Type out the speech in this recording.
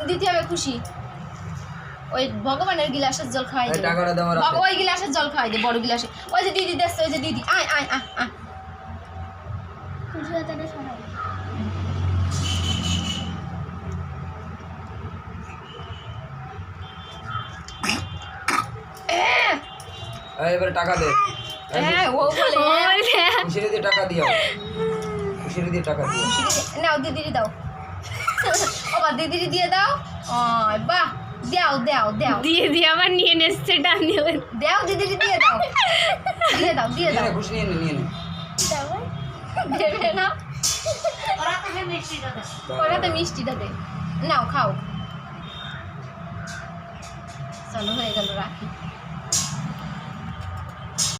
দিতে হবে খুশি ওই ভগবানের গিলাসের জল খাওয়াই দে ওই গিলাসের জল খাওয়াই দে বড় গিলাসে ওই যে দিদি দেখছে ওই যে দিদি আয় আয় আয় আয় খুশি হাতে সরাই এবার টাকা দে হ্যাঁ ও বলে খুশিরে দিয়ে টাকা দিও খুশিরে দিয়ে টাকা দিও নাও দিদিরি দাও আবার দিদিরি দিয়ে দাও বাহ দাও দাও দাও দিয়ে দিয়ে আবার নিয়ে নেসছে টান দিয়ে দাও দিদিরি দিয়ে দাও দিয়ে দাও দিয়ে দাও খুশি নিয়ে নে দেবে না ওরাতে মিষ্টিটা দে নাও খাও চলো হয়ে গেল রাখি